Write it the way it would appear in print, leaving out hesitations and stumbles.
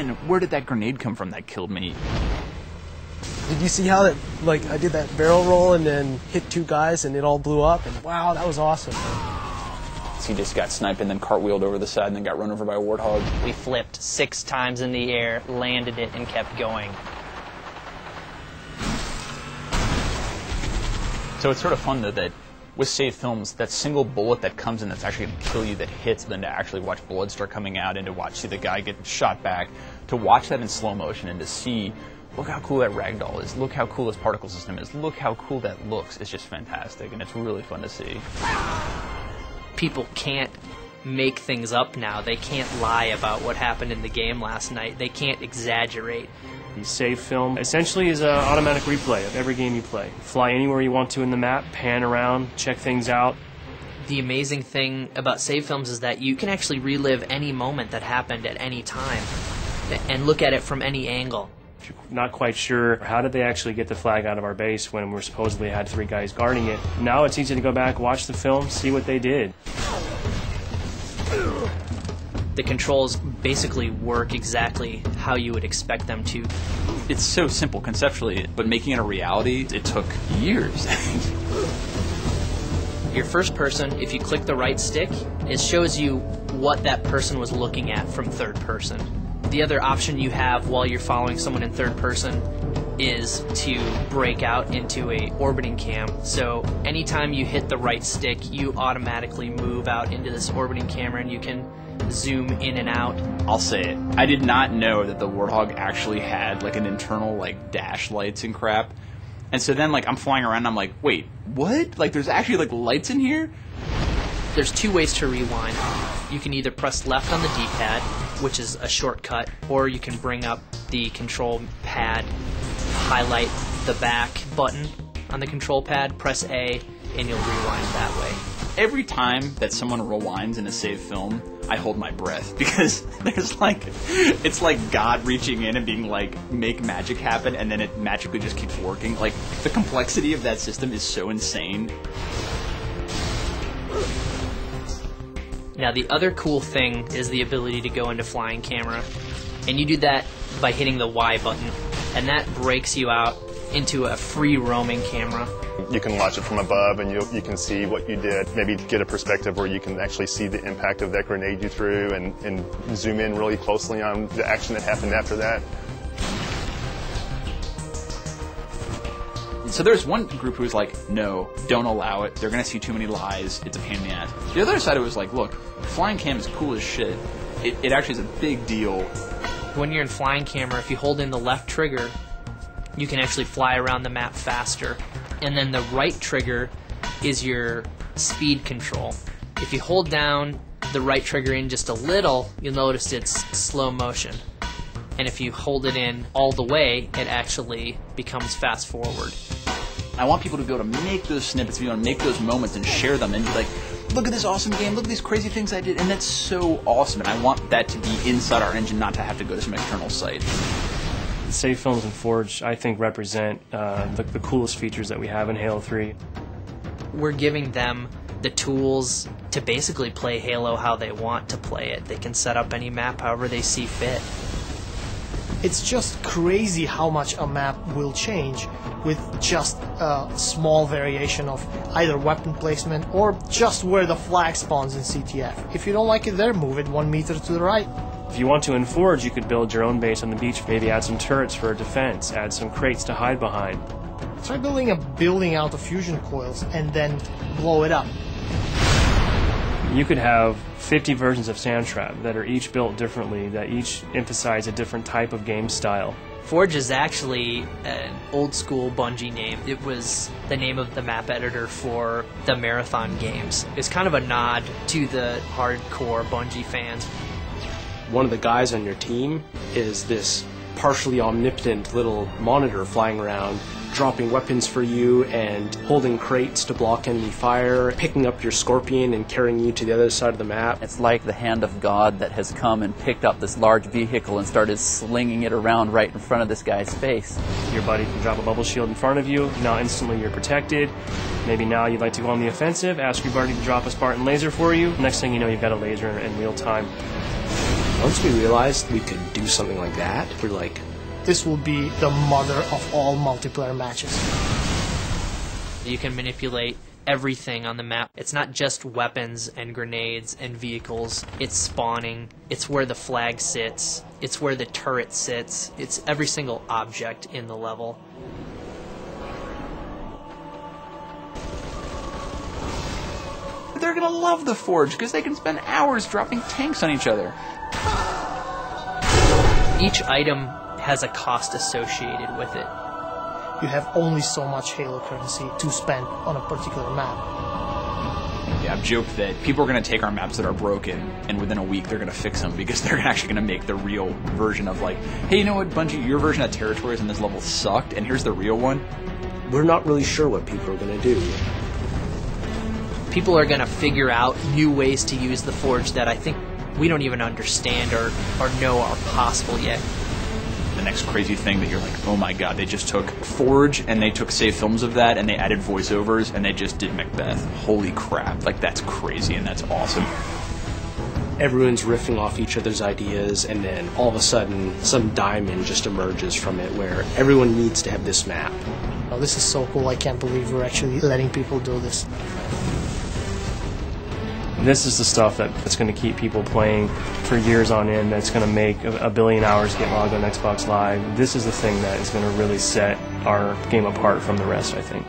man, where did that grenade come from that killed me? Did you see how that, like, I did that barrel roll and then hit 2 guys and it all blew up? And wow, that was awesome. So he just got sniped and then cartwheeled over the side and then got run over by a warthog. We flipped 6 times in the air, landed it, and kept going. So it's sort of fun, though, that with save films, that single bullet that comes in that's actually going to kill you, that hits, then to actually watch blood start coming out and to see the guy get shot back, to watch that in slow motion and to see, look how cool that ragdoll is, look how cool this particle system is, look how cool that looks. It's just fantastic, and it's really fun to see. People can't make things up now. They can't lie about what happened in the game last night. They can't exaggerate. The save film essentially is an automatic replay of every game you play. Fly anywhere you want to in the map, pan around, check things out. The amazing thing about save films is that you can actually relive any moment that happened at any time and look at it from any angle. If you're not quite sure how did they actually get the flag out of our base when we supposedly had 3 guys guarding it, now it's easy to go back, watch the film, see what they did. The controls basically work exactly how you would expect them to. It's so simple conceptually, but making it a reality, it took years. Your first person, if you click the right stick, it shows you what that person was looking at from third person. The other option you have while you're following someone in third person is to break out into a orbiting cam. So anytime you hit the right stick, you automatically move out into this orbiting camera and you can zoom in and out. I'll say it. I did not know that the Warthog actually had like an internal like dash lights and crap. And so then like I'm flying around and I'm like, wait, what? Like there's actually like lights in here? There's 2 ways to rewind. You can either press left on the D-pad, which is a shortcut, or you can bring up the control pad, highlight the back button on the control pad, press A, and you'll rewind that way. Every time that someone rewinds in a save film, I hold my breath because there's like, it's like God reaching in and being like, make magic happen, and then it magically just keeps working. Like, the complexity of that system is so insane. Now the other cool thing is the ability to go into flying camera, and you do that by hitting the Y button, and that breaks you out into a free roaming camera. You can watch it from above and you can see what you did, maybe get a perspective where you can actually see the impact of that grenade you threw and zoom in really closely on the action that happened after that. So there's one group who was like, no, don't allow it. They're going to see too many lies. It's a pain in the ass. The other side was like, look, flying cam is cool as shit. It actually is a big deal. When you're in flying camera, if you hold in the left trigger, you can actually fly around the map faster. And then the right trigger is your speed control. If you hold down the right trigger in just a little, you'll notice it's slow motion. And if you hold it in all the way, it actually becomes fast forward. I want people to be able to make those snippets, be able to make those moments and share them and be like, look at this awesome game, look at these crazy things I did, and that's so awesome. And I want that to be inside our engine, not to have to go to some external site. Save films and Forge, I think, represent the coolest features that we have in Halo 3. We're giving them the tools to basically play Halo how they want to play it. They can set up any map however they see fit. It's just crazy how much a map will change with just a small variation of either weapon placement or just where the flag spawns in CTF. If you don't like it there, move it 1 meter to the right. If you want to in Forge, you could build your own base on the beach, maybe add some turrets for defense, add some crates to hide behind. Try building a building out of fusion coils and then blow it up. You could have 50 versions of Sandtrap that are each built differently, that each emphasize a different type of game style. Forge is actually an old school Bungie name. It was the name of the map editor for the Marathon games. It's kind of a nod to the hardcore Bungie fans. One of the guys on your team is this partially omnipotent little monitor flying around, dropping weapons for you and holding crates to block enemy fire, picking up your Scorpion and carrying you to the other side of the map. It's like the hand of God that has come and picked up this large vehicle and started slinging it around right in front of this guy's face. Your buddy can drop a bubble shield in front of you, now instantly you're protected. Maybe now you'd like to go on the offensive, ask your buddy to drop a Spartan laser for you. Next thing you know, you've got a laser in real time. Once we realized we could do something like that, we're like, This will be the mother of all multiplayer matches. You can manipulate everything on the map. It's not just weapons and grenades and vehicles. It's spawning. It's where the flag sits. It's where the turret sits. It's every single object in the level. They're gonna love the Forge because they can spend hours dropping tanks on each other. Each item has a cost associated with it. You have only so much Halo currency to spend on a particular map. Yeah, I've joked that people are going to take our maps that are broken, and within a week they're going to fix them because they're actually going to make the real version of like, hey, you know what, Bungie, your version of Territories in this level sucked, and here's the real one. we're not really sure what people are going to do. People are going to figure out new ways to use the Forge that I think we don't even understand or know are possible yet. The next crazy thing that you're like, oh my god, they just took Forge and they took save films of that and they added voiceovers and they just did Macbeth. Holy crap, like that's crazy and that's awesome. Everyone's riffing off each other's ideas, and then all of a sudden some diamond just emerges from it where everyone needs to have this map. Oh, this is so cool, I can't believe we're actually letting people do this. This is the stuff that's going to keep people playing for years on end, that's going to make a billion hours get logged on Xbox Live. This is the thing that is going to really set our game apart from the rest, I think.